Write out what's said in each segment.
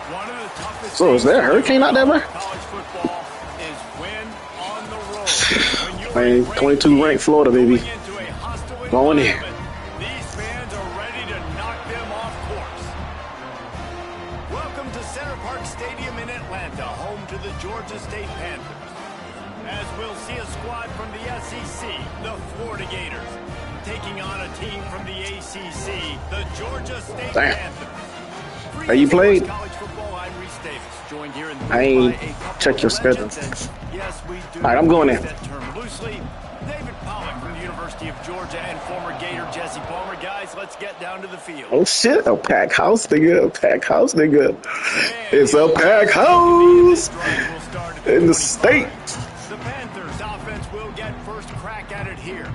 One of the toughest So is there a hurricane out there, bro? college football is win on the road. When Man, you're 22 ranked Florida, baby. going into a hostile Going in. environment, these fans are ready to knock them off course. Welcome to Center Parc Stadium in Atlanta, home to the Georgia State Panthers. As we'll see a squad from the SEC, the Florida Gators, taking on a team from the ACC, the Georgia State Panthers. Are you played? College football, I'm Reese Davis, joined here in the I ain't check your schedule. yes, we do. All right, I'm going in. That term loosely. David Pollack from the University of Georgia and former Gator Jesse Palmer. Guys, let's get down to the field. Oh shit, a pack house, nigga. A pack house, nigga. It's a pack house in the state. The Panthers offense will get first crack at it here.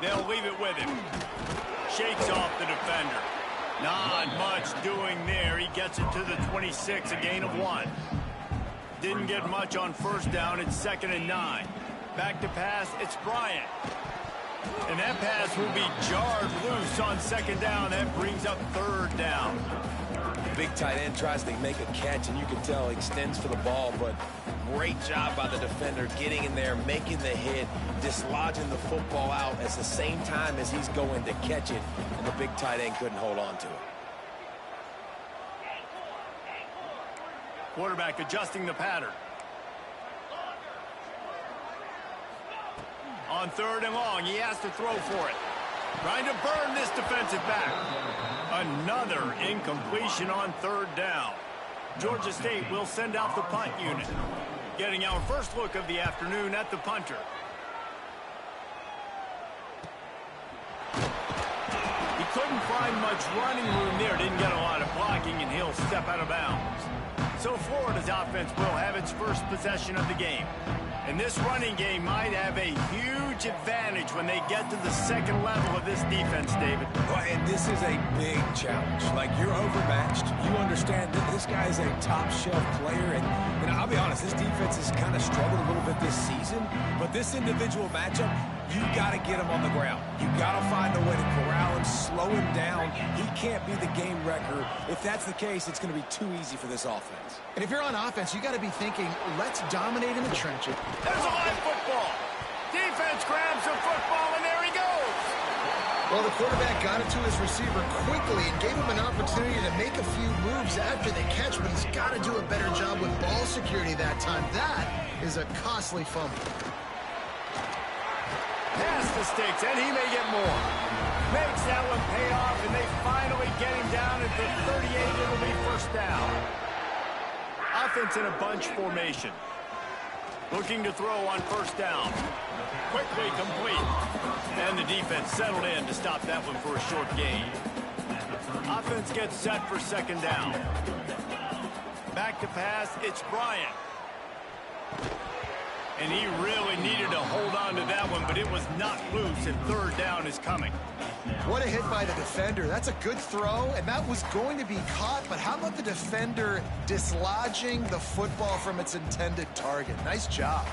They'll leave it with him. Shakes off the defender. Not much doing there. He gets it to the 26, a gain of 1. Didn't get much on first down. It's 2nd and 9. Back to pass. It's Bryant. And that pass will be jarred loose on 2nd down. That brings up 3rd down. The big tight end tries to make a catch, and you can tell he extends for the ball, but great job by the defender getting in there, making the hit, dislodging the football out at the same time as he's going to catch it, and the big tight end couldn't hold on to it. Quarterback adjusting the pattern. On 3rd and long, he has to throw for it. Trying to burn this defensive back. Another incompletion on 3rd down. Georgia State will send out the punt unit. Getting our first look of the afternoon at the punter. He couldn't find much running room there. Didn't get a lot of blocking, and he'll step out of bounds. So Florida's offense will have its first possession of the game. And this running game might have a huge advantage when they get to the second level of this defense, David. Well, and this is a big challenge. Like, you're overmatched. You understand that this guy is a top-shelf player. And I'll be honest, this defense has kind of struggled a little bit this season. But this individual matchup, you got to get him on the ground. You got to find a way to corral him, slow him down. He can't be the game wrecker. If that's the case, it's going to be too easy for this offense. And if you're on offense, you got to be thinking, let's dominate in the trenches. There's a live football. Defense grabs the football, and there he goes. Well, the quarterback got it to his receiver quickly and gave him an opportunity to make a few moves after the catch, but he's got to do a better job with ball security that time. That is a costly fumble. Pass the sticks, and he may get more. Makes that one pay off, and they finally get him down at the 38. It'll be first down. Offense in a bunch formation. Looking to throw on first down. Quickly complete. And the defense settled in to stop that one for a short gain. Offense gets set for 2nd down. Back to pass, it's Bryant. And he really needed to hold on to that one, but it was not loose, and 3rd down is coming. What a hit by the defender. That's a good throw, and that was going to be caught, but how about the defender dislodging the football from its intended target? Nice job.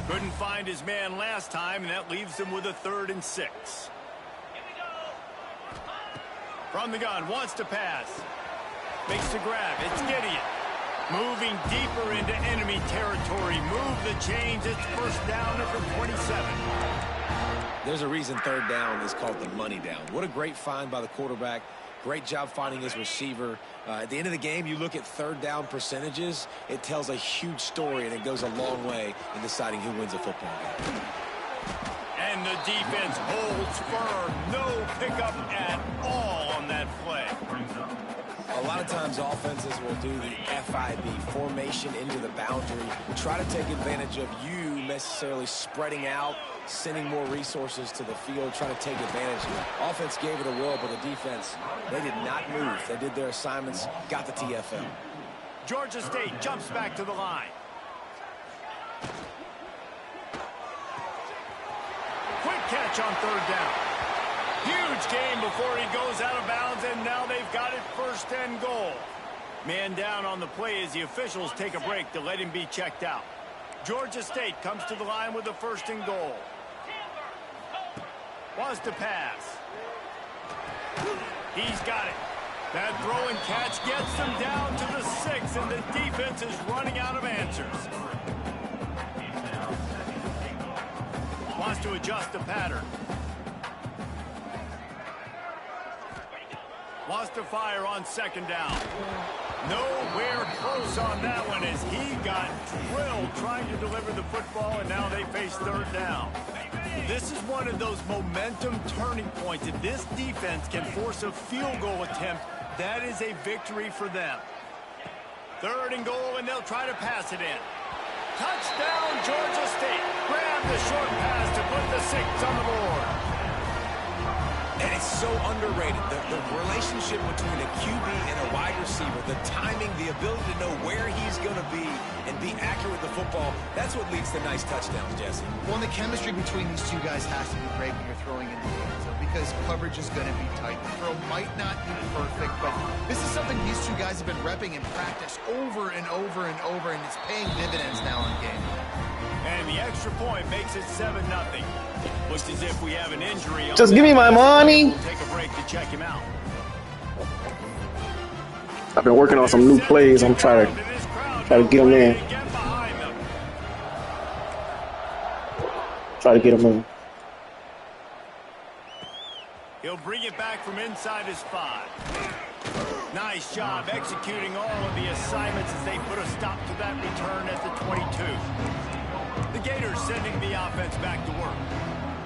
Couldn't find his man last time, and that leaves him with a 3rd and 6. From the gun, wants to pass. Makes the grab. It's Gideon. Moving deeper into enemy territory. Move the chains. It's first down number 27. There's a reason 3rd down is called the money down. What a great find by the quarterback. Great job finding his receiver. At the end of the game, you look at 3rd down percentages. It tells a huge story, and it goes a long way in deciding who wins a football game. And the defense holds firm. No pickup at all on that play. A lot of times offenses will do the FIB, formation into the boundary, try to take advantage of you necessarily spreading out, sending more resources to the field, trying to take advantage of it. Offense gave it a whirl, but the defense, they did not move. They did their assignments, got the TFL. Georgia State jumps back to the line. Quick catch on 3rd down. Huge gain before he goes out of bounds, and now they've got it 1st and goal. Man down on the play as the officials take a break to let him be checked out. Georgia State comes to the line with the 1st and goal. Wants to pass. He's got it. That throw and catch gets them down to the 6, and the defense is running out of answers. Wants to adjust the pattern. Wants to fire on 2nd down. Nowhere close on that one as he got drilled trying to deliver the football, and now they face 3rd down. This is one of those momentum turning points. If this defense can force a field goal attempt, that is a victory for them. 3rd and goal, and they'll try to pass it in. Touchdown, Georgia State. Grab the short pass to put the 6 on the board. And it's so underrated. The relationship between a QB and a wide receiver, the timing, the ability to know where he's going to be and be accurate with the football, that's what leads to nice touchdowns, Jesse. Well, and the chemistry between these two guys has to be great when you're throwing in the end zone because coverage is going to be tight. The throw might not be perfect, but this is something these two guys have been repping in practice over and over and over, and it's paying dividends now in game. And the extra point makes it 7-0. Looks as if we have an injury. Just give me my money. We'll take a break to check him out. I've been working on some new plays. I'm trying to get them in. Try to get them in. He'll bring it back from inside his 5. Nice job executing all of the assignments as they put a stop to that return at the 22. The Gators sending the offense back to work.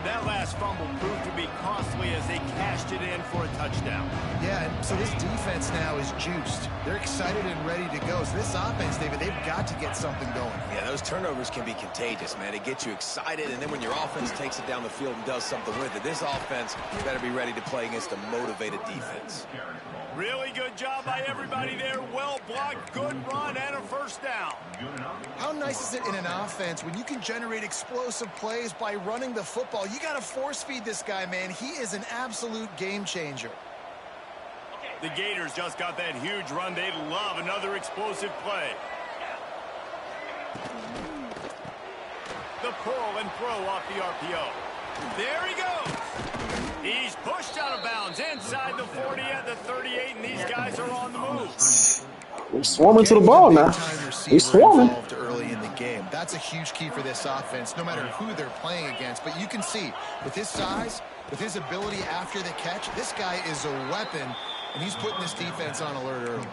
That last fumble proved to be costly as they cashed it in for a touchdown. Yeah, and so this defense now is juiced. They're excited and ready to go. So this offense, David, they've got to get something going. Yeah, those turnovers can be contagious, man. It gets you excited, and then when your offense takes it down the field and does something with it, this offense better be ready to play against a motivated defense. Really good job by everybody there. Well blocked, good run, and a 1st down. How nice is it in an offense when you can generate explosive plays by running the football? You got to force feed this guy, man. He is an absolute game changer. The Gators just got that huge run. They'd love another explosive play. The pull and throw off the RPO. There he goes. He's pushed out of bounds inside the 40 at the 38, and these guys are on the move. We're swarming to the ball now. He's swarming. Early in the game. That's a huge key for this offense, no matter who they're playing against. But you can see, with his size, with his ability after the catch, this guy is a weapon, and he's putting this defense on alert early.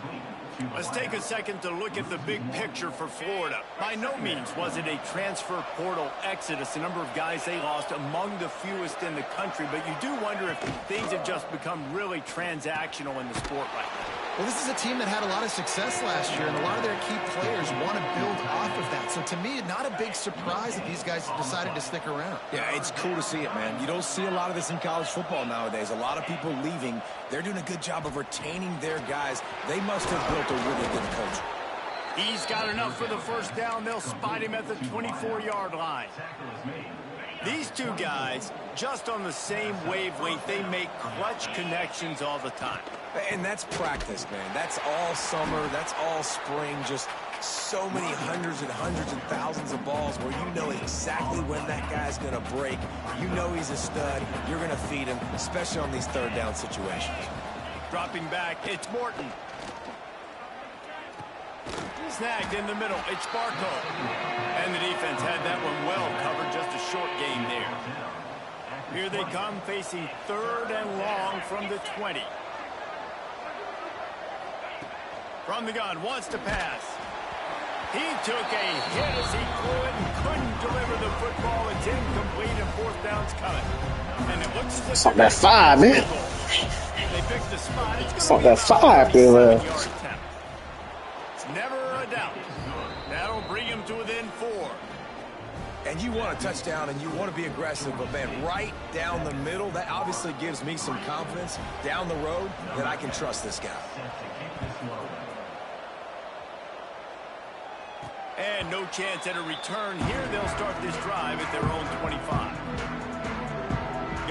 Let's take a second to look at the big picture for Florida. By no means was it a transfer portal exodus. The number of guys they lost among the fewest in the country, but you do wonder if things have just become really transactional in the sport right now. Well, this is a team that had a lot of success last year, and a lot of their key players want to build off of that. So to me, not a big surprise that these guys decided to stick around. Yeah, it's cool to see it, man. You don't see a lot of this in college football nowadays. A lot of people leaving. They're doing a good job of retaining their guys. They must have built a really good culture. He's got enough for the 1st down. They'll spot him at the 24-yard line. These two guys, just on the same wavelength, they make clutch connections all the time. And that's practice, man. That's all summer. That's all spring. Just so many hundreds and thousands of balls where you know exactly when that guy's going to break. You know he's a stud. You're going to feed him, especially on these 3rd down situations. Dropping back, it's Morton. Snagged in the middle, it's Barco. And the defense had that one well covered, just a short gain there. Here they come, facing 3rd and long from the 20. From the gun, wants to pass. He took a hit as he threw it and couldn't deliver the football. It's incomplete and 4th down's coming. And it looks as if It's on that 5, man. they picked the spot. It's on that 5 there. Never a doubt. That'll bring him to within 4. And you want a touchdown and you want to be aggressive, but man, right down the middle, that obviously gives me some confidence down the road that I can trust this guy. And no chance at a return here. They'll start this drive at their own 25.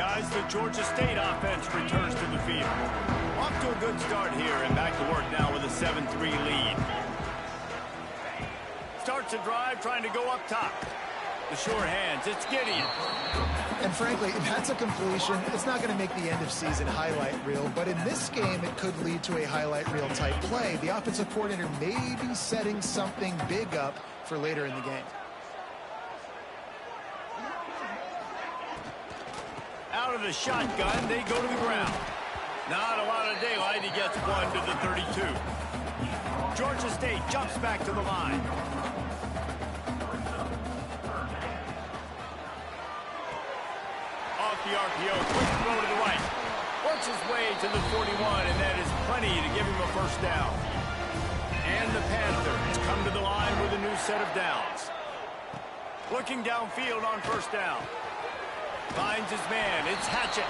guys, the Georgia State offense returns to the field. Off to a good start here and back to work now with a 7-3 lead. Starts a drive trying to go up top. The short hands, it's Gideon. And frankly, if that's a completion, it's not going to make the end of season highlight reel. But in this game, it could lead to a highlight reel type play. The offensive coordinator may be setting something big up for later in the game. Out of the shotgun, they go to the ground. Not a lot of daylight. He gets one to the 32. Georgia State jumps back to the line. Off the RPO, quick throw to the right. Works his way to the 41, and that is plenty to give him a first down. And the Panthers come to the line with a new set of downs. Looking downfield on first down. Finds his man. It's Hatchett.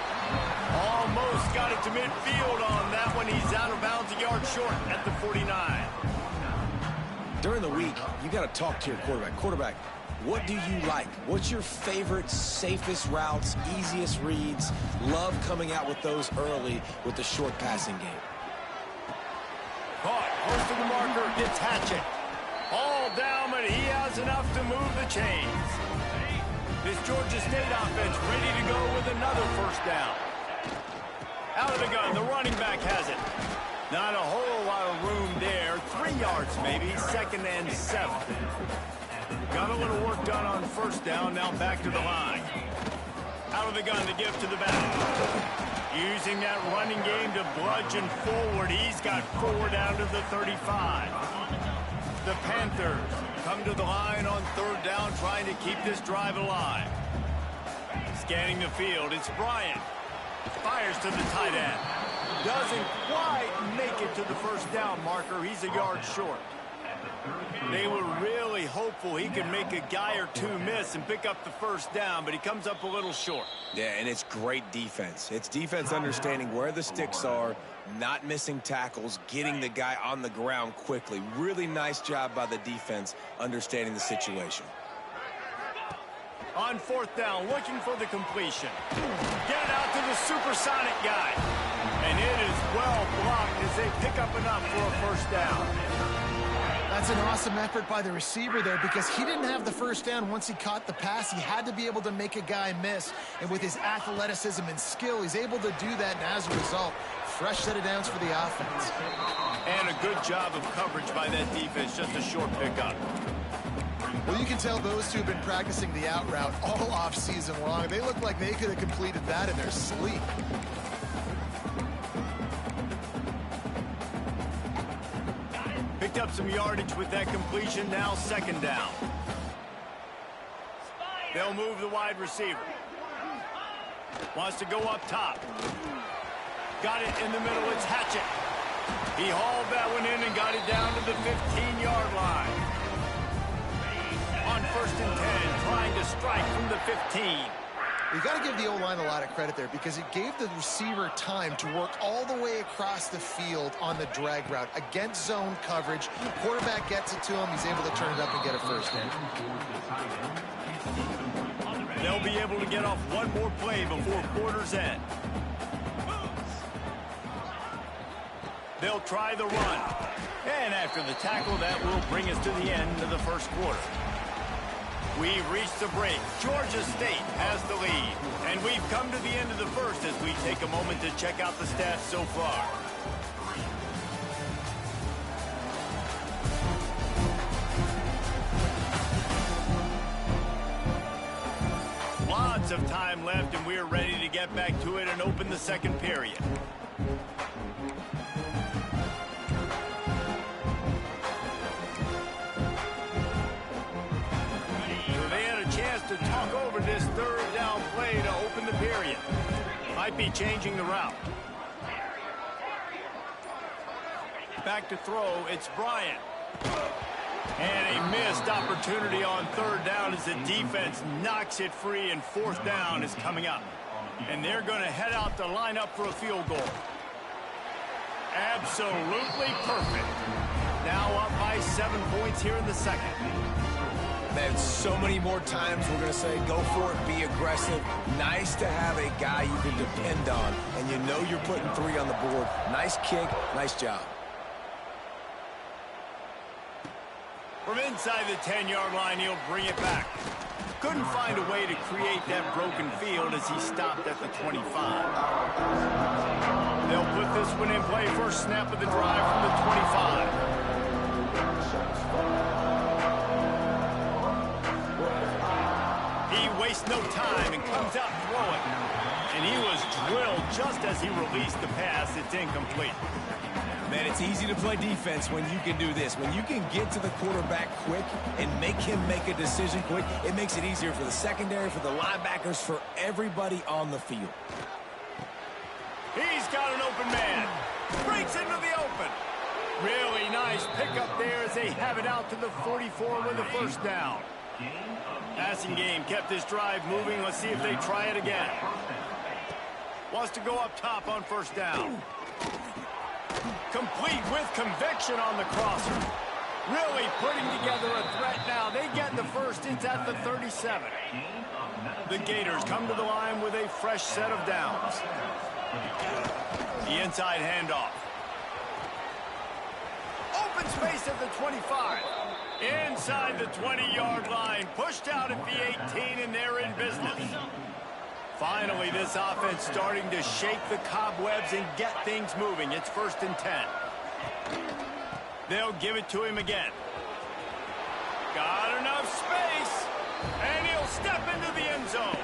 Almost got it to midfield on that one. He's out of bounds, a yard short at the 49. During the week, you got to talk to your quarterback. Quarterback, what do you like? What's your favorite, safest routes, easiest reads? Love coming out with those early with the short passing game. Caught. Close to the marker. It's Hatchett. All down, but he has enough to move the chains. This Georgia State offense ready to go with another first down. Out of the gun, the running back has it. Not a whole lot of room there. 3 yards maybe, 2nd and 7. Got a little work done on first down, now back to the line. Out of the gun to give to the back. Using that running game to bludgeon forward. He's got 4 down to the 35. The Panthers come to the line on 3rd down, trying to keep this drive alive. Scanning the field, it's Bryant. Fires to the tight end. Doesn't quite make it to the first down marker. He's a yard short. They were really hopeful he could make a guy or two miss and pick up the first down, but he comes up a little short. Yeah, and it's great defense. It's defense understanding where the sticks are, not missing tackles, getting the guy on the ground quickly. Really nice job by the defense understanding the situation. On 4th down, looking for the completion. Get it out to the supersonic guy. And it is well blocked as they pick up enough for a first down. That's an awesome effort by the receiver there because he didn't have the first down once he caught the pass. He had to be able to make a guy miss. And with his athleticism and skill, he's able to do that. And as a result, fresh set of downs for the offense. And a good job of coverage by that defense. Just a short pickup. Well, you can tell those two have been practicing the out route all off season long. They look like they could have completed that in their sleep. Picked up some yardage with that completion. Now 2nd down. They'll move the wide receiver. Wants to go up top. Got it in the middle. It's Hatchett. He hauled that one in and got it down to the 15-yard line. On 1st and 10, trying to strike from the 15. You got to give the O-line a lot of credit there because it gave the receiver time to work all the way across the field on the drag route against zone coverage. Quarterback gets it to him. He's able to turn it up and get a first down. They'll be able to get off one more play before quarter's end. They'll try the run. And after the tackle, that will bring us to the end of the first quarter. We've reached the break. Georgia State has the lead. And we've come to the end of the first as we take a moment to check out the stats so far. Lots of time left, and we're ready to get back to it and open the second period. To talk over this 3rd down play to open the period. Might be changing the route. Back to throw, it's Bryant. And a missed opportunity on 3rd down as the defense knocks it free, and 4th down is coming up. And they're going to head out to line up for a field goal. Absolutely perfect. Now up by 7 points here in the second. Man, so many more times we're going to say go for it, be aggressive. Nice to have a guy you can depend on, and you know you're putting 3 on the board. Nice kick, nice job. From inside the 10-yard line, he'll bring it back. Couldn't find a way to create that broken field as he stopped at the 25. They'll put this one in play. First snap of the drive from the 25. He wastes no time and comes out throwing. And he was drilled just as he released the pass. It's incomplete. Man, it's easy to play defense when you can do this. When you can get to the quarterback quick and make him make a decision quick, it makes it easier for the secondary, for the linebackers, for everybody on the field. He's got an open man. Breaks into the open. Really nice pickup there as they have it out to the 44 with a first down. Passing game kept this drive moving. Let's see if they try it again. Wants to go up top on first down. Complete with conviction on the crosser. Really putting together a threat now. They get the first. It's at the 37. The Gators come to the line with a fresh set of downs. The inside handoff. Open space at the 25. Inside the 20-yard line. Pushed out at the 18, and they're in business. Finally, this offense starting to shake the cobwebs and get things moving. It's 1st and 10. They'll give it to him again. Got enough space. And he'll step into the end zone.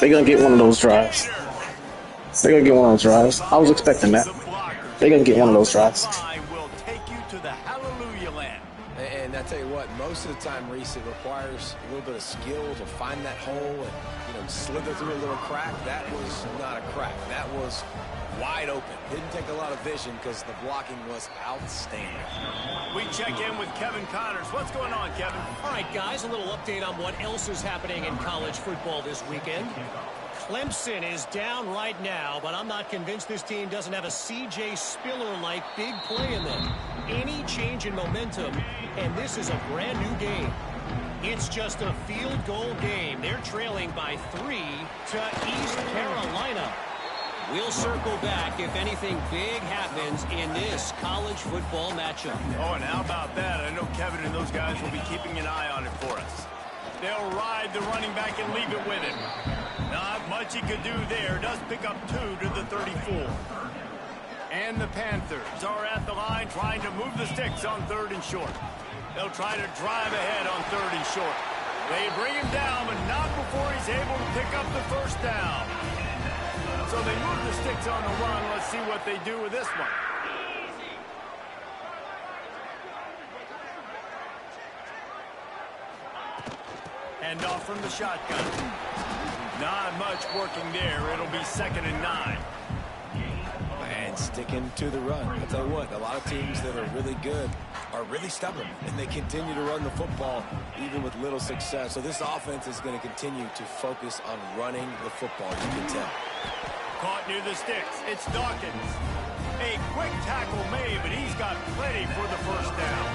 They're going to get one of those drives. They're going to get one of those drives. I was expecting that. They're going to get one of those drives. Will take you to the hallelujah land. And I tell you what, most of the time, Reese, it requires a little bit of skill to find that hole and, slither through a little crack. That was not a crack. That was wide open. Didn't take a lot of vision because the blocking was outstanding. We check in with Kevin Connors. What's going on, Kevin? All right, guys, a little update on what else is happening in college football this weekend. Clemson is down right now, but I'm not convinced this team doesn't have a C.J. Spiller-like big play in them. Any change in momentum, and this is a brand new game. It's just a field goal game. They're trailing by 3 to East Carolina. We'll circle back if anything big happens in this college football matchup. Oh, and how about that? I know Kevin and those guys will be keeping an eye on it for us. They'll ride the running back and leave it with him. Not much he could do there. Does pick up 2 to the 34. And the Panthers are at the line trying to move the sticks on 3rd and short. They'll try to drive ahead on 3rd and short. They bring him down, but not before he's able to pick up the first down. So they move the sticks on the run. Let's see what they do with this one. Hand off from the shotgun. Not much working there. It'll be 2nd and 9. And sticking to the run. I'll tell you what, a lot of teams that are really good are really stubborn, and they continue to run the football even with little success. So this offense is going to continue to focus on running the football, you can tell. Caught near the sticks. It's Dawkins. A quick tackle made, but he's got plenty for the first down.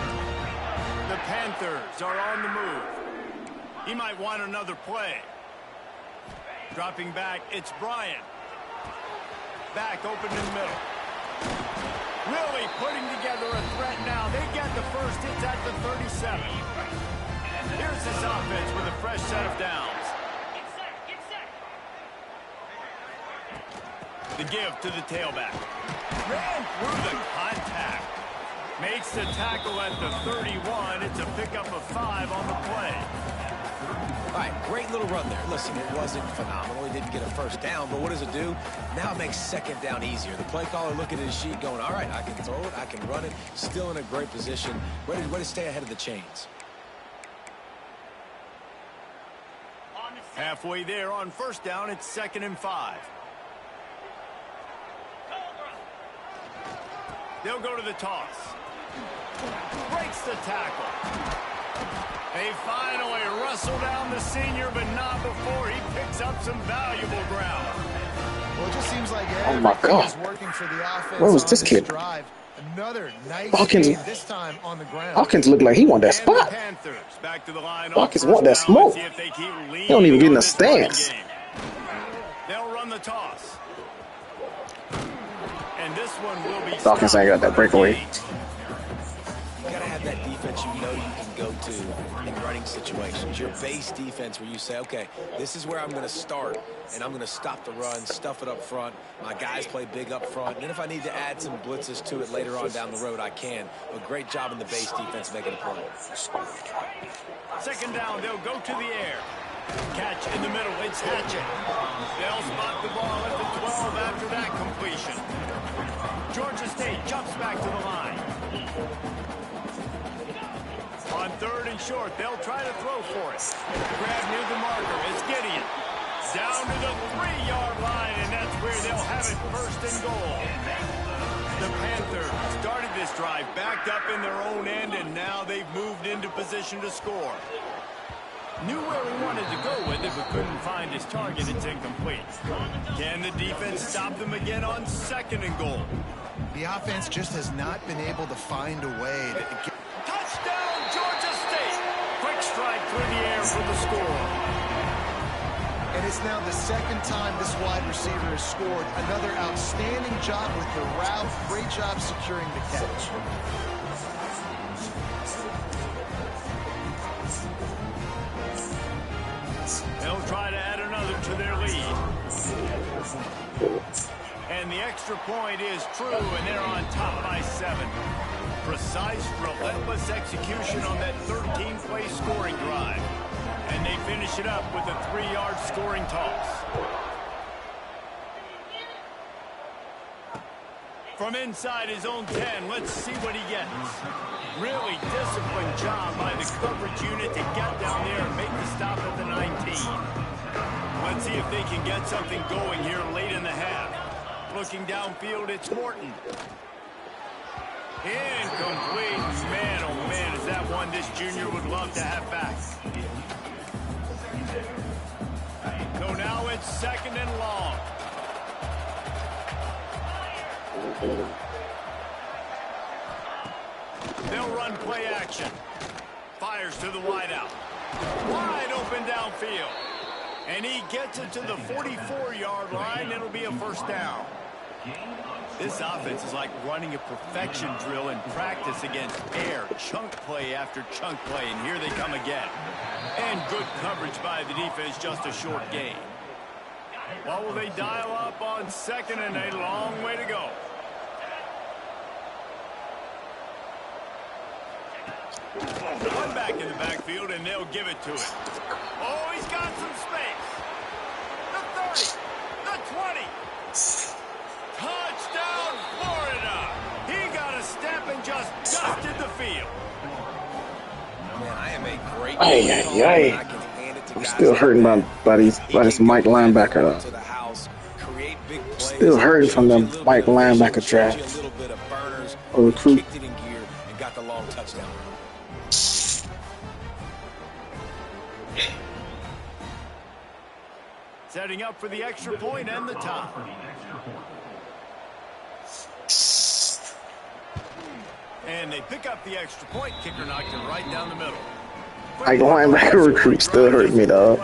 The Panthers are on the move. He might want another play. Dropping back, it's Bryant. Back open in the middle. Really putting together a threat now. They get the first. It's at the 37. Here's this offense with a fresh set of downs. The give to the tailback. Ran through the contact. Makes the tackle at the 31. It's a pickup of 5 on the play. All right, great little run there. Listen, it wasn't phenomenal. He didn't get a first down, but what does it do? Now it makes 2nd down easier. The play caller looking at his sheet going, all right, I can throw it, I can run it. Still in a great position. Way to stay ahead of the chains. Halfway there on first down, it's 2nd and 5. They'll go to the toss. Breaks the tackle. They finally wrestle down the senior, but not before he picks up some valuable ground. Well, it just seems like Oh my God. is working for the offense. Where was this kid? Drive. Another nice Hawkins, game, this time on the ground. Hawkins looked like he want that And the spot. Panthers back to the line on Hawkins first want that down. smoke. Let's see if they keep He don't even leaning get in on a this running stance. game. They'll run the toss. And this one will be Dawkins ain't got that breakaway. You gotta have that defense you know you can go to in running situations. Your base defense where you say, okay, this is where I'm going to start, and I'm going to stop the run, stuff it up front. My guys play big up front. And then if I need to add some blitzes to it later on down the road, I can. But great job in the base defense making a play. Second down, they'll go to the air. Catch in the middle, it's Hatchett. They'll spot the ball at the 12 after that completion. Georgia State jumps back to the line. On third and short, they'll try to throw for it. Grab near the marker, it's Gideon. Down to the 3-yard line, and that's where they'll have it first and goal. The Panthers started this drive backed up in their own end, and now they've moved into position to score. Knew where he wanted to go with it, but couldn't find his target. It's incomplete. Can the defense stop them again on second and goal? The offense just has not been able to find a way to get... Touchdown, Georgia State! Quick strike through the air for the score. And it's now the second time this wide receiver has scored. Another outstanding job with the route. Great job securing the catch. They'll try to add another to their lead. And the extra point is true, and they're on top by 7. Precise, relentless execution on that 13-play scoring drive. And they finish it up with a 3-yard scoring toss. From inside his own 10, let's see what he gets. Really disciplined job by the coverage unit to get down there and make the stop at the 19. Let's see if they can get something going here late in the half. Looking downfield, it's Morton. Incomplete. Man, oh man, is that one this junior would love to have back. So now it's second and long. They'll run play action. Fires to the wideout. Wide open downfield. And he gets it to the 44-yard line. It'll be a first down. This offense is like running a perfection drill in practice against air. Chunk play after chunk play. And here they come again. And good coverage by the defense, just a short gain. What will they dial up on second, and a long way to go. One back in the backfield, and they'll give it to it. Oh, he's got some space. The 30, the 20. Touchdown, Florida. He got a step and just dusted the field. Man, I am a great I'm still hurting by this Mike linebacker. Still hurting from the Mike linebacker draft. Or recruit. Kicked it in gear and got the long touchdown. Setting up for the extra point and the top. And they pick up the extra point. Kicker knocked it right down the middle. Mike linebacker recruit still hurt me, dog.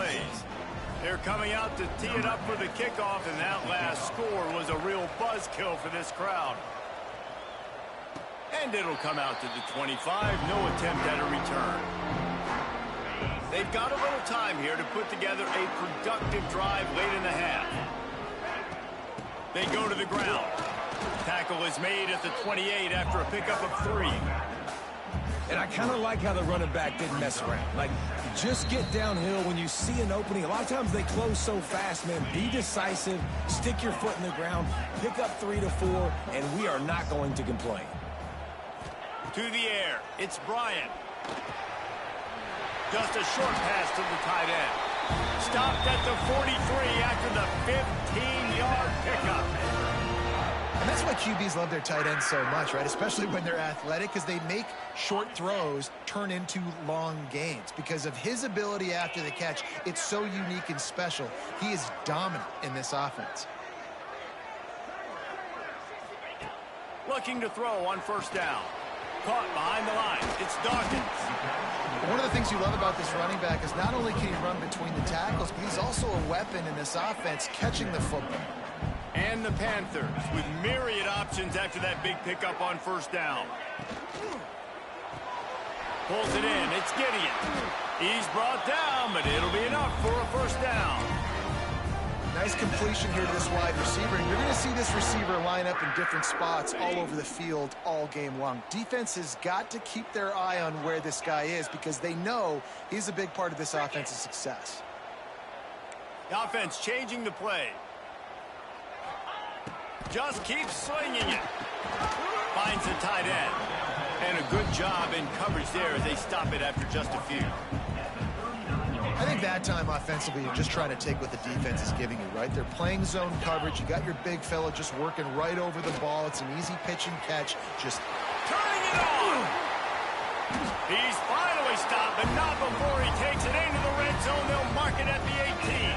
They're coming out to tee it up for the kickoff, and that last score was a real buzzkill for this crowd. And it'll come out to the 25. No attempt at a return. They've got a little time here to put together a productive drive late in the half. They go to the ground. Tackle is made at the 28 after a pickup of 3. And I kind of like how the running back didn't mess around. Like, just get downhill when you see an opening. A lot of times they close so fast, man. Be decisive, stick your foot in the ground, pick up 3 to 4, and we are not going to complain. To the air, it's Bryant. Just a short pass to the tight end. Stopped at the 43 after the 15-yard pickup. And that's why QBs love their tight ends so much, right? Especially when they're athletic, because they make short throws turn into long gains. Because of his ability after the catch, it's so unique and special. He is dominant in this offense. Looking to throw on first down. Caught behind the line. It's Dawkins. One of the things you love about this running back is not only can he run between the tackles, but he's also a weapon in this offense catching the football. And the Panthers with myriad options after that big pickup on first down. Pulls it in. It's Gideon. He's brought down, but it'll be enough for a first down. Nice completion here to this wide receiver, and you're going to see this receiver line up in different spots all over the field all game long. Defense has got to keep their eye on where this guy is because they know he's a big part of this offense's success. The offense changing the play. Just keeps slinging it. Finds the tight end. And a good job in coverage there as they stop it after just a few. I think that time offensively, you're just trying to take what the defense is giving you, right? They're playing zone coverage. You got your big fella just working right over the ball. It's an easy pitch and catch. Just turning it on. He's finally stopped, but not before he takes it into the red zone. They'll mark it at the 18.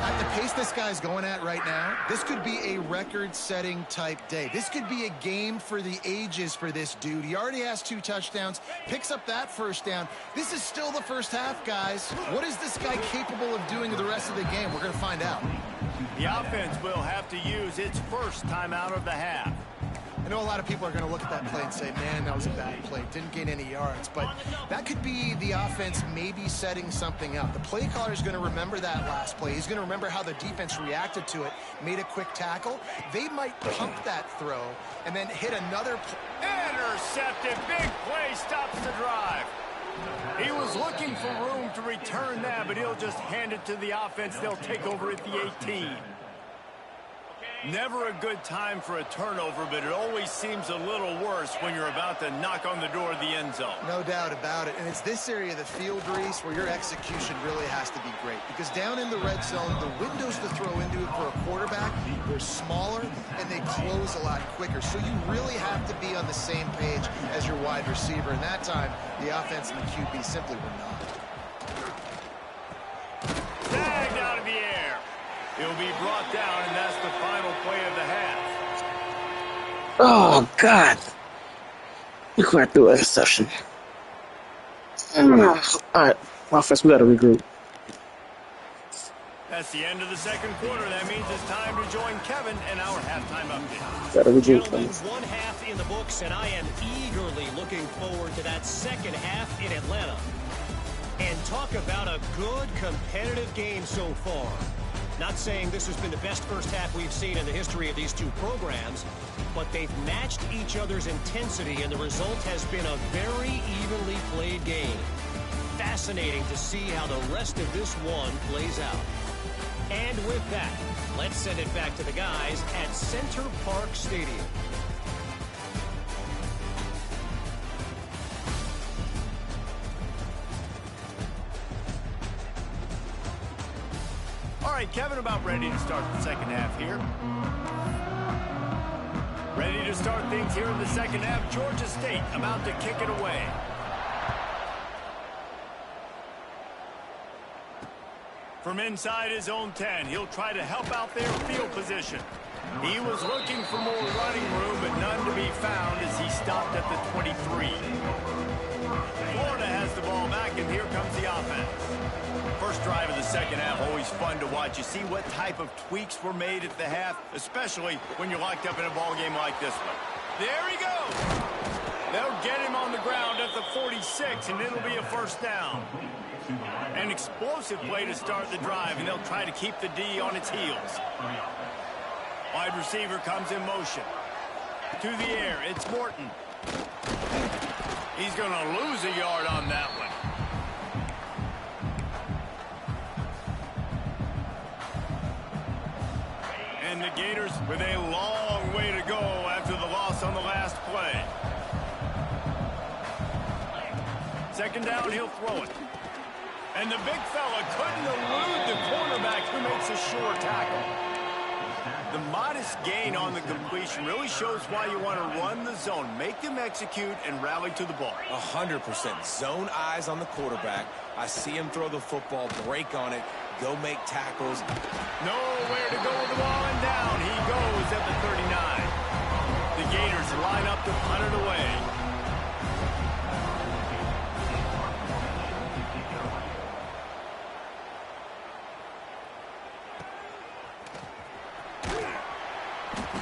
At the pace this guy's going at right now, this could be a record-setting type day. This could be a game for the ages for this dude. He already has 2 touchdowns, picks up that first down. This is still the first half, guys. What is this guy capable of doing the rest of the game? We're going to find out. The offense will have to use its first timeout of the half. I know a lot of people are going to look at that play and say, man, that was a bad play. Didn't gain any yards. But that could be the offense maybe setting something up. The play caller is going to remember that last play. He's going to remember how the defense reacted to it, made a quick tackle. They might pump that throw and then hit another. Intercepted. Big play stops the drive. He was looking for room to return that, but he'll just hand it to the offense. They'll take over at the 18. Never a good time for a turnover, but it always seems a little worse when you're about to knock on the door of the end zone. No doubt about it. And it's this area of the field, Reese, where your execution really has to be great. Because down in the red zone, the windows to throw into it for a quarterback, they're smaller and they close a lot quicker. So you really have to be on the same page as your wide receiver. And that time, the offense and the QB simply were not. Tagged out of the air. He'll be brought down, and that's the final play of the half. Oh, God. Look right through interception. Alright, offense, we got to regroup. That's the end of the second quarter. That means it's time to join Kevin and our halftime update. Got to regroup. Gentlemen, one half in the books, and I am eagerly looking forward to that second half in Atlanta. And talk about a good competitive game so far. Not saying this has been the best first half we've seen in the history of these two programs, but they've matched each other's intensity, and the result has been a very evenly played game. Fascinating to see how the rest of this one plays out. And with that, let's send it back to the guys at Center Park Stadium. All right, Kevin, about ready to start the second half here. Ready to start things here in the second half. Georgia State about to kick it away. From inside his own 10, he'll try to help out their field position. He was looking for more running room, but none to be found as he stopped at the 23. Florida has the ball back, and here comes the offense. First drive of the second half, always fun to watch. You see what type of tweaks were made at the half, especially when you're locked up in a ball game like this one. There he goes. They'll get him on the ground at the 46, and it'll be a first down. An explosive play to start the drive, and they'll try to keep the D on its heels. Wide receiver comes in motion. To the air, it's Morton. He's going to lose a yard on that one. And the Gators with a long way to go after the loss on the last play. Second down, he'll throw it. And the big fella couldn't elude the cornerback who makes a sure tackle. The modest gain on the completion really shows why you want to run the zone. Make them execute and rally to the ball. 100%. Zone eyes on the quarterback. I see him throw the football, break on it, go make tackles. Nowhere to go with the ball, and down he goes at the 39. The Gators line up to punt it away.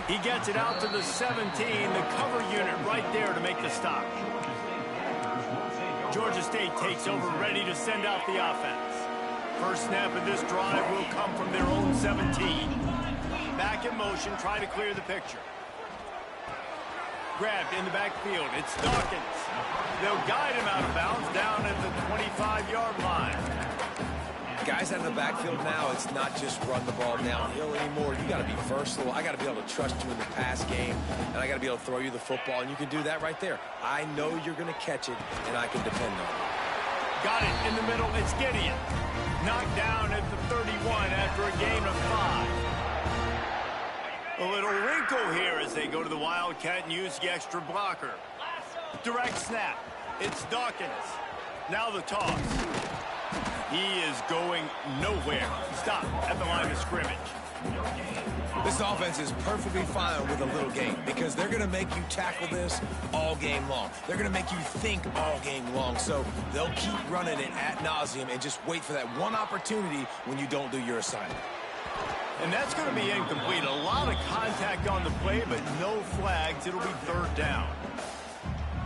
He gets it out to the 17, the cover unit right there to make the stop. Georgia State takes over, ready to send out the offense. First snap of this drive will come from their own 17. Back in motion, try to clear the picture. Grabbed in the backfield, it's Dawkins. They'll guide him out of bounds down at the 25-yard line. Guys out of the backfield now, it's not just run the ball downhill anymore. You got to be versatile. I got to be able to trust you in the pass game, and I got to be able to throw you the football, and you can do that right there. I know you're going to catch it, and I can depend on it. Got it in the middle. It's Gideon. Knocked down at the 31 after a gain of 5. A little wrinkle here as they go to the Wildcat and use the extra blocker. Direct snap. It's Dawkins. Now the toss. He is going nowhere. Stop at the line of scrimmage. This offense is perfectly fine with a little game because they're going to make you tackle this all game long. They're going to make you think all game long. So they'll keep running it ad nauseum and just wait for that one opportunity when you don't do your assignment. And that's going to be incomplete. A lot of contact on the play, but no flags. It'll be third down.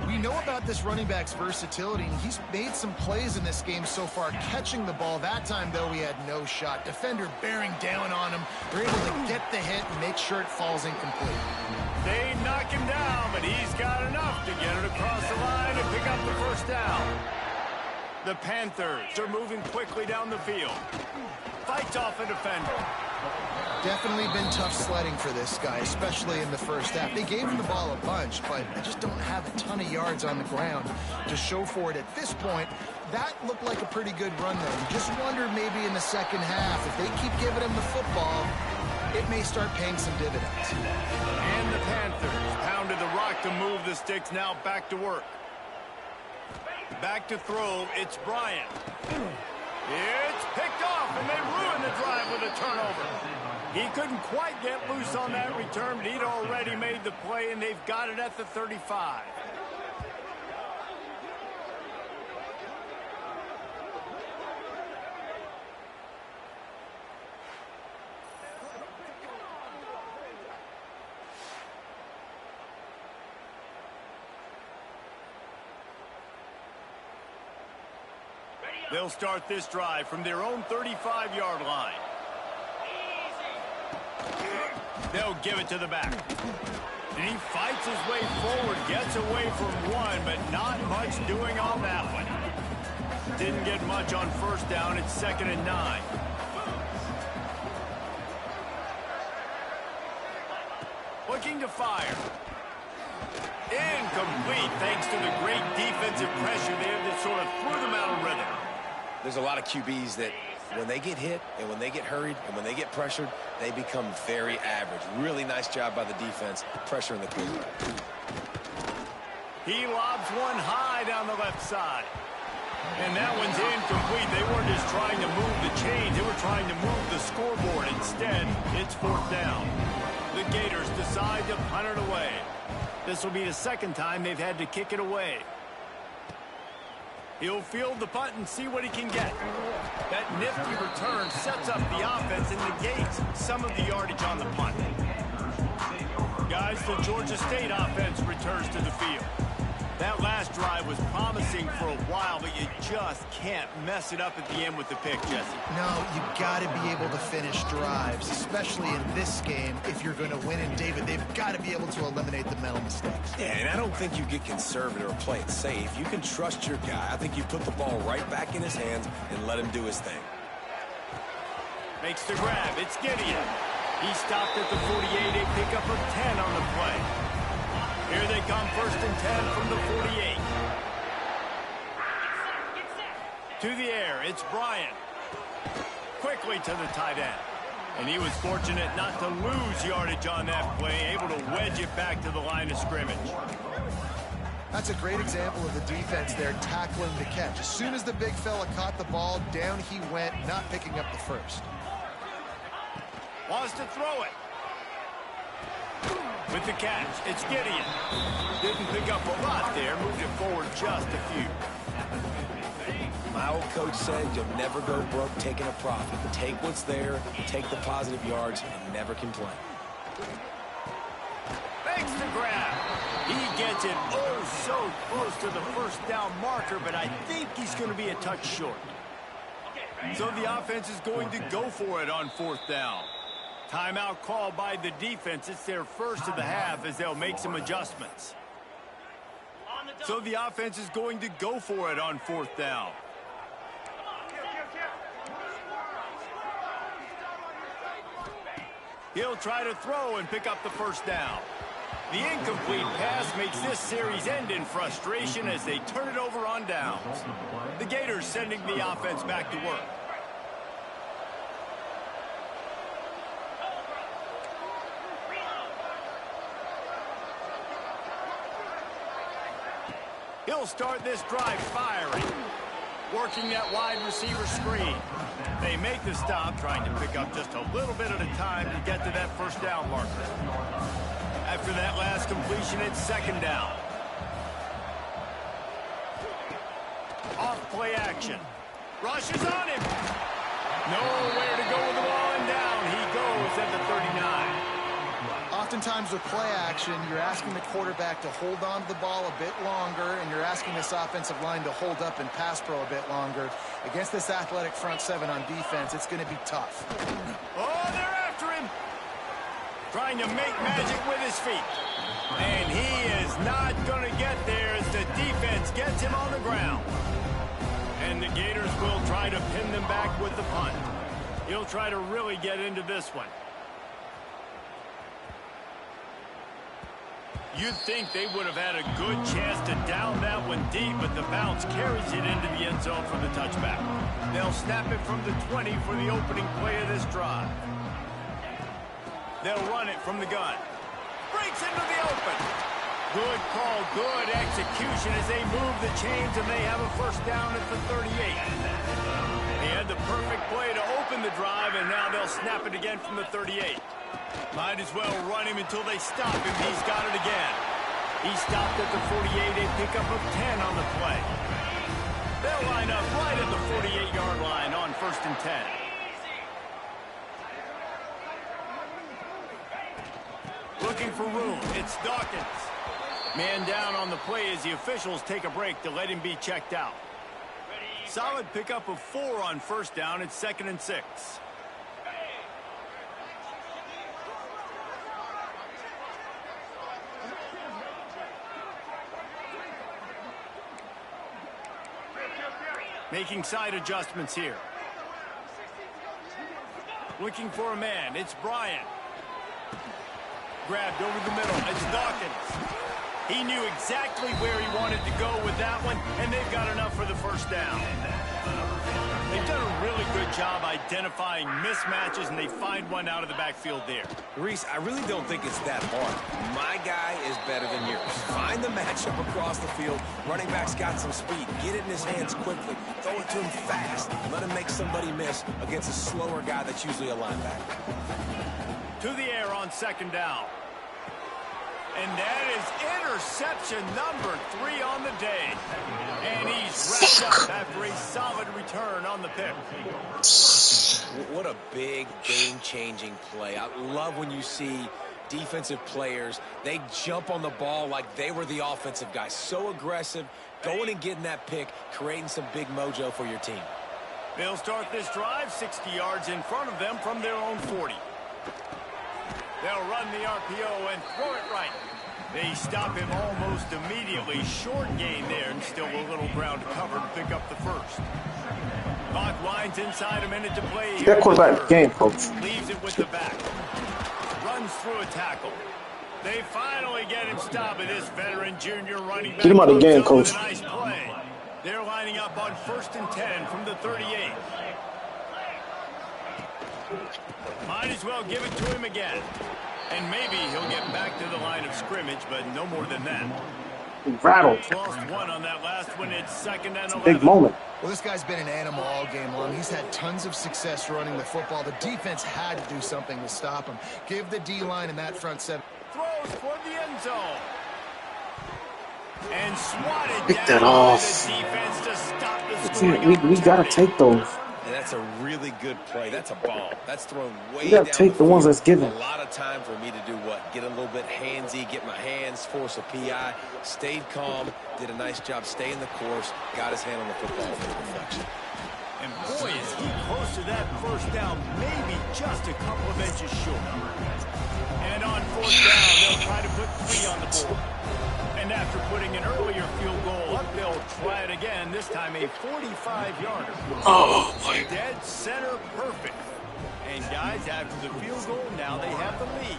We know about this running back's versatility, and he's made some plays in this game so far, catching the ball. That time, though, he had no shot. Defender bearing down on him. They're able to get the hit and make sure it falls incomplete. They knock him down, but he's got enough to get it across the line and pick up the first down. The Panthers are moving quickly down the field. Fights off a defender. Definitely been tough sledding for this guy, especially in the first half. They gave him the ball a bunch, but I just don't have a ton of yards on the ground to show for it at this point. That looked like a pretty good run, though. You just wonder maybe in the second half, if they keep giving him the football, it may start paying some dividends. And the Panthers pounded the rock to move the sticks, now back to work. Back to throw, it's Bryant. It's picked off, and they ruin the drive with a turnover. He couldn't quite get loose on that return, but he'd already made the play, and they've got it at the 35. They'll start this drive from their own 35-yard line. They'll give it to the back. And he fights his way forward, gets away from one, but not much doing on that one. Didn't get much on first down. It's 2nd and 9. Looking to fire. Incomplete, thanks to the great defensive pressure there that sort of threw them out of rhythm. There's a lot of QBs that when they get hit and when they get hurried and when they get pressured, they become very average. Really nice job by the defense pressuring the quarterback. He lobs one high down the left side. And that one's incomplete. They weren't just trying to move the chains. They were trying to move the scoreboard. Instead, it's 4th down. The Gators decide to punt it away. This will be the second time they've had to kick it away. He'll field the punt and see what he can get. That nifty return sets up the offense and negates some of the yardage on the punt. Guys, the Georgia State offense returns to the field. That last drive was promising for a while, but you just can't mess it up at the end with the pick, Jesse. No, you got to be able to finish drives, especially in this game. If you're going to win, and David, they've got to be able to eliminate the mental mistakes. Yeah, and I don't think you get conservative or play it safe. You can trust your guy. I think you put the ball right back in his hands and let him do his thing. Makes the grab. It's Gideon. He stopped at the 48, a pickup of 10 on the play. Here they come, 1st and 10 from the 48. To the air, it's Bryant. Quickly to the tight end. And he was fortunate not to lose yardage on that play, able to wedge it back to the line of scrimmage. That's a great example of the defense there tackling the catch. As soon as the big fella caught the ball, down he went, not picking up the first. Wants to throw it. With the catch, it's Gideon. Didn't pick up a lot there, moved it forward just a few. My old coach said you'll never go broke taking a profit. Take what's there, take the positive yards, and never complain. Makes the grab. He gets it oh so close to the first down marker, but I think he's going to be a touch short. So the offense is going to go for it on 4th down. Timeout called by the defense. It's their first of the half as they'll make some adjustments. So the offense is going to go for it on 4th down. He'll try to throw and pick up the first down. The incomplete pass makes this series end in frustration as they turn it over on downs. The Gators sending the offense back to work. He'll start this drive firing, working that wide receiver screen. They make the stop, trying to pick up just a little bit at a time to get to that first down marker. After that last completion, it's 2nd down. Off play action. Rushes on him. Nowhere to go with the ball, and down he goes at the 39. Oftentimes with play action, you're asking the quarterback to hold on to the ball a bit longer, and you're asking this offensive line to hold up and pass pro a bit longer. Against this athletic front seven on defense, it's going to be tough. Oh, they're after him. Trying to make magic with his feet. And he is not going to get there as the defense gets him on the ground. And the Gators will try to pin them back with the punt. He'll try to really get into this one. You'd think they would have had a good chance to down that one deep, but the bounce carries it into the end zone for the touchback. They'll snap it from the 20 for the opening play of this drive. They'll run it from the gun. Breaks into the open. Good call, good execution as they move the chains, and they have a first down at the 38. They had the perfect play to open the drive, and now they'll snap it again from the 38. Might as well run him until they stop him. He's got it again. He stopped at the 48, a pickup of 10 on the play. They'll line up right at the 48-yard line on 1st and 10. Looking for room. It's Dawkins. Man down on the play as the officials take a break to let him be checked out. Solid pickup of 4 on 1st down. It's 2nd and 6. Making side adjustments here. Looking for a man. It's Bryant. Grabbed over the middle. It's Dawkins. He knew exactly where he wanted to go with that one, and they've got enough for the first down. They've done a really good job identifying mismatches, and they find one out of the backfield there. Reese, I really don't think it's that hard. My guy is better than yours. Find the matchup across the field. Running back's got some speed. Get it in his hands quickly. Throw it to him fast. Let him make somebody miss against a slower guy that's usually a linebacker. To the air on 2nd down. And that is interception number 3 on the day. And he's wrapped up after a solid return on the pick. What a big game-changing play. I love when you see defensive players, they jump on the ball like they were the offensive guy. So aggressive, going and getting that pick, creating some big mojo for your team. They'll start this drive 60 yards in front of them from their own 40. They'll run the RPO and throw it right. They stop him almost immediately. Short gain there, and still a little ground covered to pick up the first. Clock winds inside, a minute to play. That quarterback game, folks. Leaves it with the back. Runs through a tackle. They finally get him stopped. This veteran junior running back. Get him out of the game, coach. Nice play. They're lining up on 1st and 10 from the 38. Might as well give it to him again. And maybe he'll get back to the line of scrimmage, but no more than that. Rattled. Lost 1 on that last one. It's 2nd and 11. Big moment. Well, this guy's been an animal all game long. He's had tons of success running the football. The defense had to do something to stop him. Give the D-line and that front seven. Throw goes for the end zone. And swatted Pick that down by off. the defense to stop the scoring We gotta opportunity. take those. And that's a really good play. That's a bomb. That's thrown way You gotta down take the ones field. that's given. A lot of time for me to do what? Get a little bit handsy, get my hands, force a PI. Stayed calm, did a nice job staying the course, got his hand on the football for the deflection. And boy, is he close to that first down, maybe just a couple of inches short. And on fourth down, they'll try to put 3 on the board. And after putting an earlier field goal up, they'll try it again, this time a 45-yarder. Oh, my. Dead center perfect. And guys, after the field goal, now they have the lead.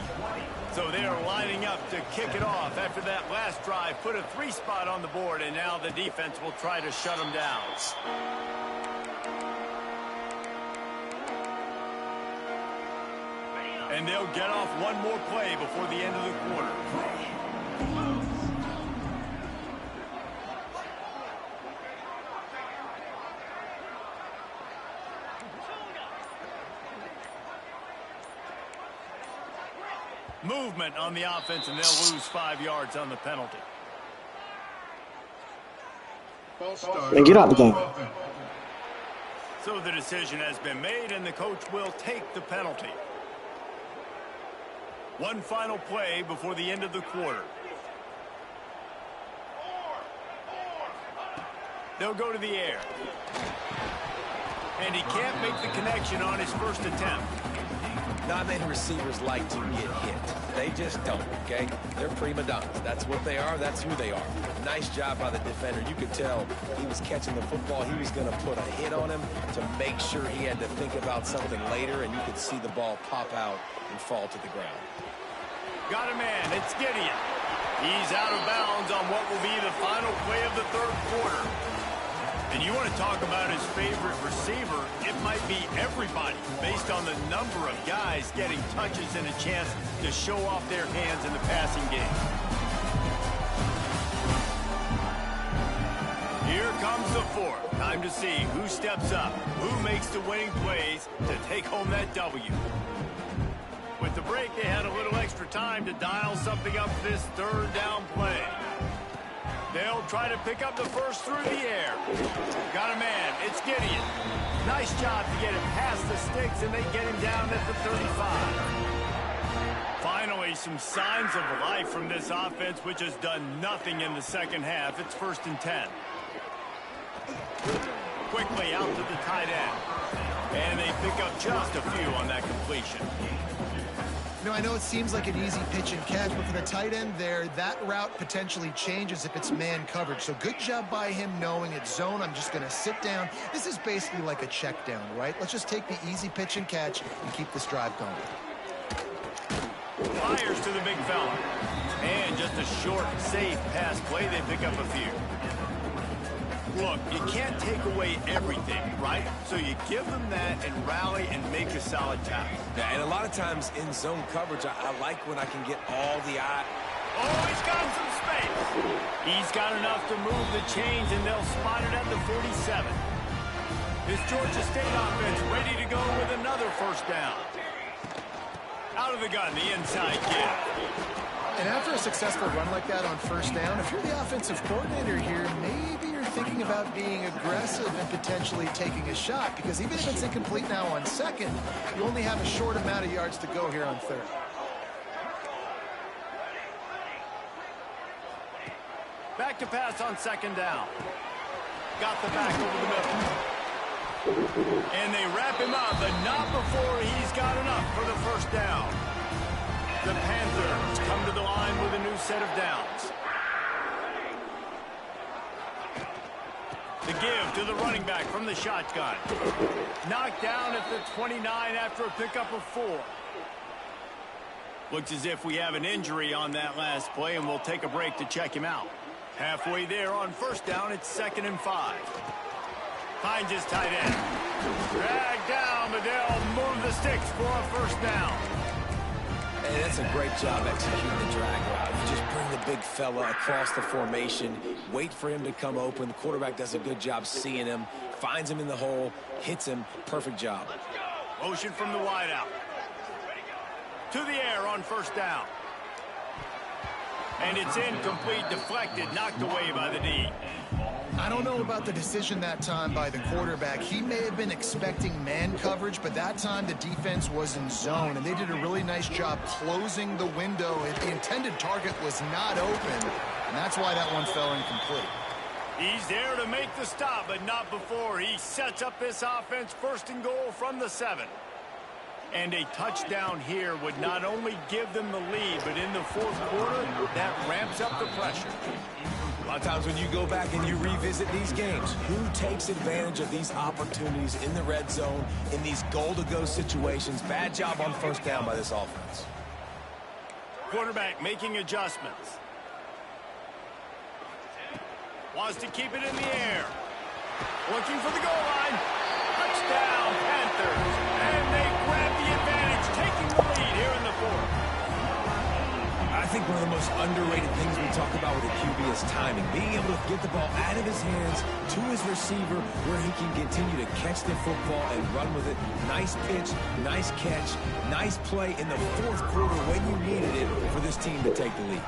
So they are lining up to kick it off after that last drive. Put a 3 spot on the board, and now the defense will try to shut them down. And they'll get off one more play before the end of the quarter. Movement on the offense, and they'll lose 5 yards on the penalty. Man, get out the game. So the decision has been made, and the coach will take the penalty. One final play before the end of the quarter. They'll go to the air. And he can't make the connection on his first attempt. Not many receivers like to get hit. They just don't, okay? They're prima donnas. That's what they are. That's who they are. Nice job by the defender. You could tell he was catching the football. He was going to put a hit on him to make sure he had to think about something later, and you could see the ball pop out and fall to the ground. Got a man. It's Gideon. He's out of bounds on what will be the final play of the third quarter. And you want to talk about his favorite receiver, it might be everybody based on the number of guys getting touches and a chance to show off their hands in the passing game. Here comes the fourth. Time to see who steps up, who makes the winning plays to take home that W. With the break, they had a little extra time to dial something up for this third down play. They'll try to pick up the first through the air. Got a man. It's Gideon. Nice job to get it past the sticks, and they get him down at the 35. Finally, some signs of life from this offense, which has done nothing in the second half. It's 1st and 10. Quickly out to the tight end. And they pick up just a few on that completion. You know, I know it seems like an easy pitch and catch, but for the tight end there, that route potentially changes if it's man coverage. So good job by him knowing it's zone. I'm just going to sit down. This is basically like a check down, right? Let's just take the easy pitch and catch and keep this drive going. Fires to the big fella. And just a short, safe pass play. They pick up a few. Look, you can't take away everything, right? So you give them that and rally and make a solid tackle. Yeah, and a lot of times in zone coverage, I like when I can get all the eye. Oh, he's got some space. He's got enough to move the chains, and they'll spot it at the 47. This Georgia State offense ready to go with another first down. Out of the gun, the inside give. And after a successful run like that on first down, if you're the offensive coordinator here, maybe you're thinking about being aggressive and potentially taking a shot, because even if it's incomplete now on second, you only have a short amount of yards to go here on third. Back to pass on second down. Got the back over the middle. And they wrap him up, but not before he's got enough for the first down. The Panthers come to the line with a new set of downs. The give to the running back from the shotgun. Knocked down at the 29 after a pickup of 4. Looks as if we have an injury on that last play, and we'll take a break to check him out. Halfway there on first down, it's 2nd and 5. Finds his tight end. Dragged down, but they'll move the sticks for a first down. Hey, that's a great job executing the drag route. You just bring the big fella across the formation, wait for him to come open. The quarterback does a good job seeing him, finds him in the hole, hits him. Perfect job. Motion from the wideout. To the air on first down. And it's incomplete, deflected, knocked away by the D. I don't know about the decision that time by the quarterback. He may have been expecting man coverage, but that time the defense was in zone, and they did a really nice job closing the window. The intended target was not open, and that's why that one fell incomplete. He's there to make the stop, but not before. He sets up this offense first and goal from the 7. And a touchdown here would not only give them the lead, but in the fourth quarter, that ramps up the pressure. A lot of times when you go back and you revisit these games, who takes advantage of these opportunities in the red zone, in these goal-to-go situations? Bad job on first down by this offense. Quarterback making adjustments. Wants to keep it in the air. Looking for the goal line. Touchdown, Panthers. And they grab the advantage, taking the lead here in the fourth. I think one of the most underrated things we talk about with a QB is timing. Being able to get the ball out of his hands to his receiver where he can continue to catch the football and run with it. Nice pitch, nice catch, nice play in the fourth quarter when you needed it for this team to take the lead.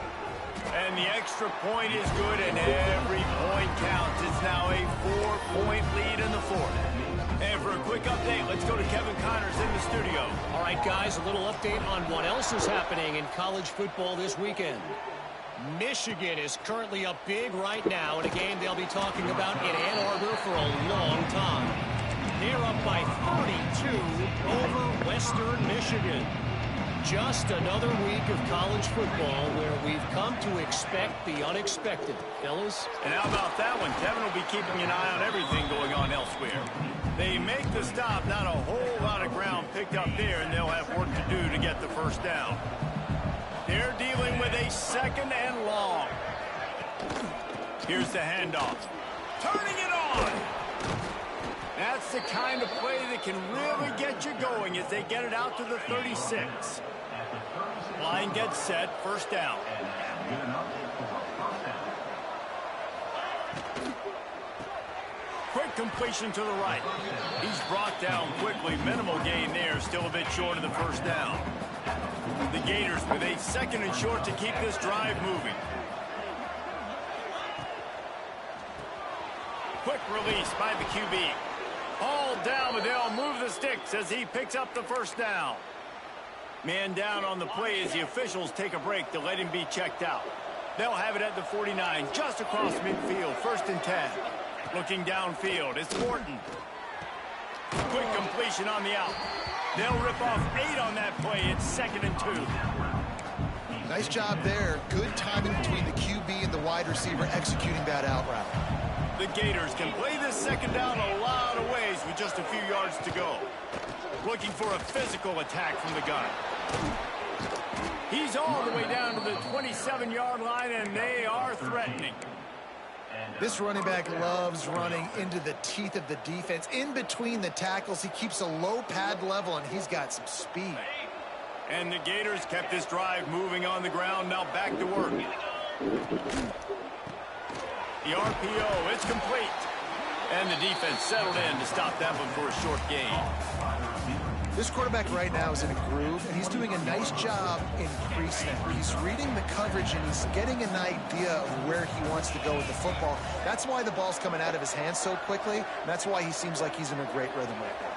And the extra point is good, and every point counts. It's now a 4-point lead in the fourth. And for a quick update, let's go to Kevin Connors in the studio. All right, guys, a little update on what else is happening in college football this weekend. Michigan is currently up big right now in a game they'll be talking about in Ann Arbor for a long time. They're up by 32 over Western Michigan. Just another week of college football where we've come to expect the unexpected, fellas. And how about that one? Kevin will be keeping an eye on everything going on elsewhere. They make the stop, not a whole lot of ground picked up there, and they'll have work to do to get the first down. They're dealing with a second and long. Here's the handoff. Turning it on. That's the kind of play that can really get you going as they get it out to the 36. Line gets set, first down. Quick completion to the right. He's brought down quickly. Minimal gain there, still a bit short of the first down. The Gators with a second and short to keep this drive moving. Quick release by the QB. All down, but they'll move the sticks as he picks up the first down. Man down on the play as the officials take a break to let him be checked out. They'll have it at the 49, just across midfield, first and 10. Looking downfield, it's Morton. Quick completion on the out. They'll rip off 8 on that play. It's second and 2. Nice job there. Good timing between the QB and the wide receiver executing that out route. The Gators can play this second down a lot of ways with just a few yards to go. Looking for a physical attack from the gun. He's all the way down to the 27-yard line, and they are threatening. This running back loves running into the teeth of the defense. In between the tackles, he keeps a low pad level, and he's got some speed. And the Gators kept this drive moving on the ground. Now back to work. The RPO, it's complete. And the defense settled in to stop that one for a short gain. This quarterback right now is in a groove, and he's doing a nice job increasing it. He's reading the coverage, and he's getting an idea of where he wants to go with the football. That's why the ball's coming out of his hands so quickly, and that's why he seems like he's in a great rhythm right now.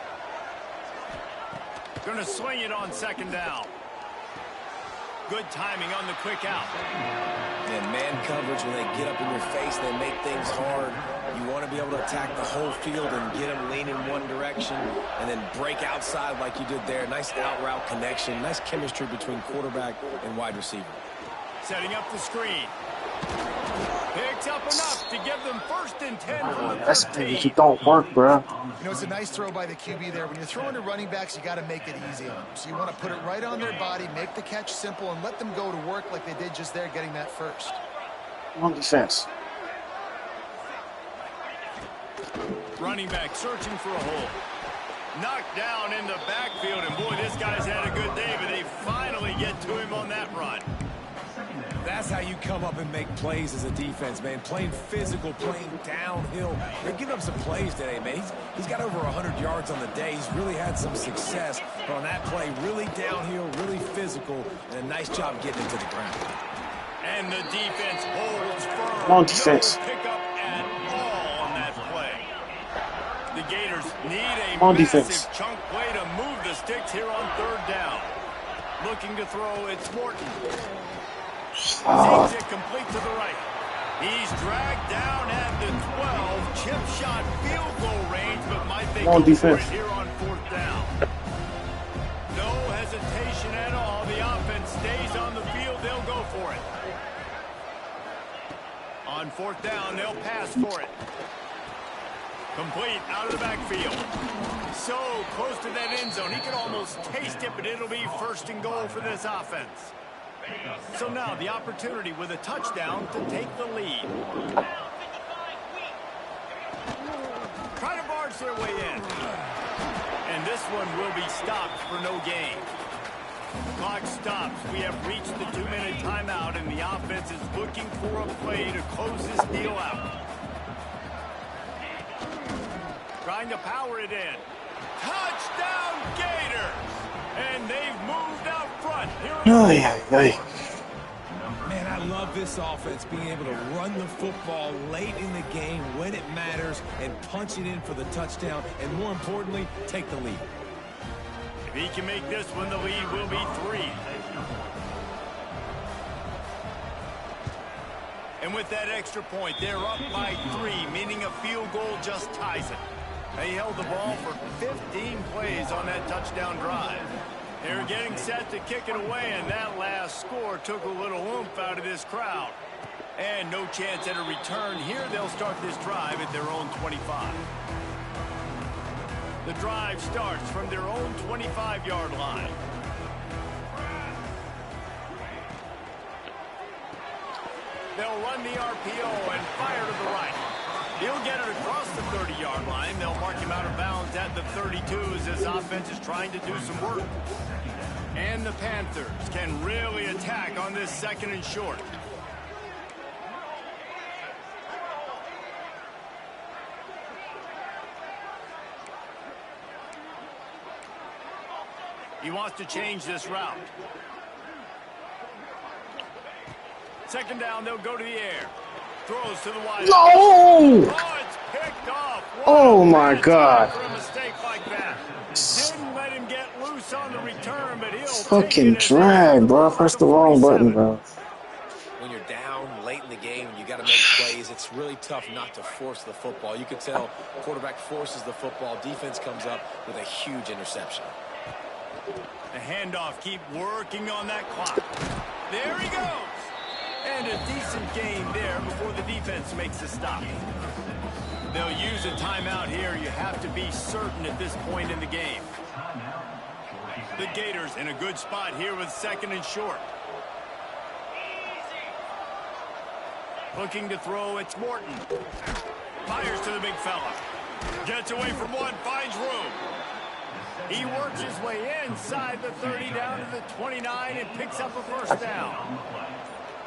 Going to swing it on second down. Good timing on the quick out. And man coverage, when they get up in your face, they make things hard. You want to be able to attack the whole field and get them lean in one direction and then break outside like you did there. Nice out route connection. Nice chemistry between quarterback and wide receiver. Setting up the screen. Picks up enough to give them first and 10 from the That's 13. if you don't work, bro. You know, it's a nice throw by the QB there. When you're throwing to running backs, you got to make it easy on them. So you want to put it right on their body, make the catch simple, and let them go to work like they did just there, getting that first. On defense. Running back searching for a hole. Knocked down in the backfield, and boy, this guy's had a good day, but they finally get to him on that run. That's how you come up and make plays as a defense, man. Playing physical, playing downhill. They're giving up some plays today, man. He's got over 100 yards on the day. He's really had some success. But on that play, really downhill, really physical, and a nice job getting into the ground. And the defense holds firm. Come on, defense. No pickup at all on that play. The Gators need a defense. massive chunk play to move the sticks here on 3rd down. Looking to throw, it's Morton. Takes it complete to the right. He's dragged down at the 12. Chip shot field goal range, but might they go for it here on 4th down? No hesitation at all. The offense stays on the field. They'll go for it. On 4th down, they'll pass for it. Complete out of the backfield. So close to that end zone. He can almost taste it, but it'll be 1st and goal for this offense. So now the opportunity with a touchdown to take the lead. Try to barge their way in. And this one will be stopped for no gain. Clock stops. We have reached the 2-minute timeout, and the offense is looking for a play to close this deal out. Trying to power it in. Touchdown Gators! And they've moved out front. Man, I love this offense being able to run the football late in the game when it matters and punch it in for the touchdown, and more importantly, take the lead. If he can make this one, the lead will be 3. And with that extra point, they're up by 3, meaning a field goal just ties it. They held the ball for 15 plays on that touchdown drive. They're getting set to kick it away, and that last score took a little oomph out of this crowd. And no chance at a return here. They'll start this drive at their own 25. The drive starts from their own 25-yard line. They'll run the RPO and fire to the right. He'll get it across the 30-yard line. They'll mark him out of bounds at the 32 as this offense is trying to do some work. And the Panthers can really attack on this 2nd and short. He wants to change this route. 2nd down, they'll go to the air. Throws to the wide. No! Oh, it's picked off. Oh my God. For a mistake like that. Didn't let him get loose on the return, but he'll fucking drag, bro. Press the wrong button, bro. When you're down late in the game and you got to make plays, it's really tough not to force the football. You could tell quarterback forces the football. Defense comes up with a huge interception. The handoff, keep working on that clock. There he goes. And a decent gain there before the defense makes a stop. They'll use a timeout here. You have to be certain at this point in the game. The Gators in a good spot here with 2nd and short. Looking to throw, it's Morton. Fires to the big fella. Gets away from one, finds room. He works his way inside the 30 down to the 29 and picks up a 1st down.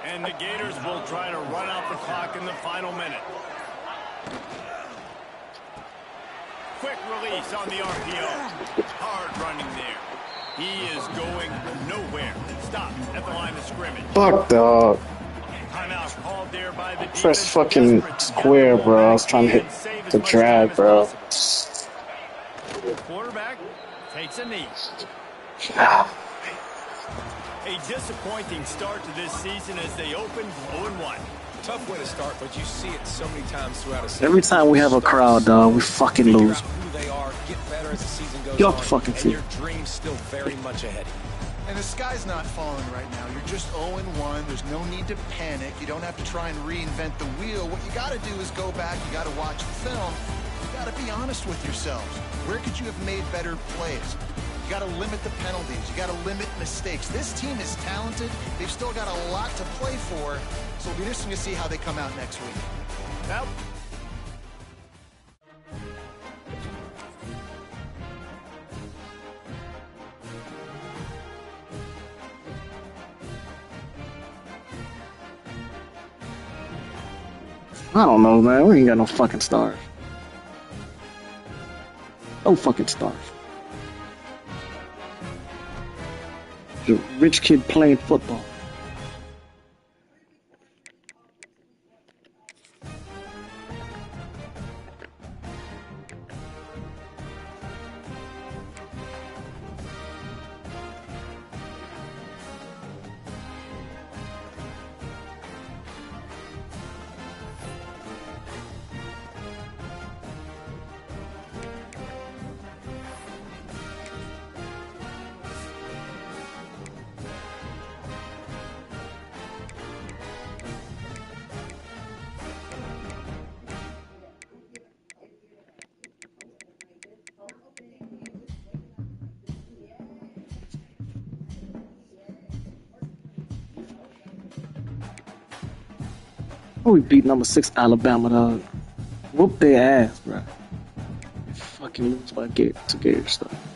And the Gators will try to run out the clock in the final minute. Quick release on the RPO. Hard running there. He is going nowhere. Stop at the line of scrimmage. Fuck, dog. Timeout called there by the defense. Press fucking square, bro. I was trying to hit the drag, bro. Quarterback takes a knee. A disappointing start to this season as they open 0-1. Tough way to start, but you see it so many times throughout a season. Every time we have a crowd, dog, we fucking lose. Who they are, get better as the season goes You're on, fucking and your dream's still very much ahead. And the sky's not falling right now. You're just 0-1. There's no need to panic. You don't have to try and reinvent the wheel. What you got to do is go back. You got to watch the film. You got to be honest with yourselves. Where could you have made better plays? You got to limit the penalties. You got to limit mistakes. This team is talented. They've still got a lot to play for. So it'll be interesting to see how they come out next week. Well, I don't know, man. We ain't got no fucking stars. No fucking stars. The rich kid playing football. Oh, we beat number 6 Alabama, dog. Whoop their ass, bro. Fucking lose by Gary stuff.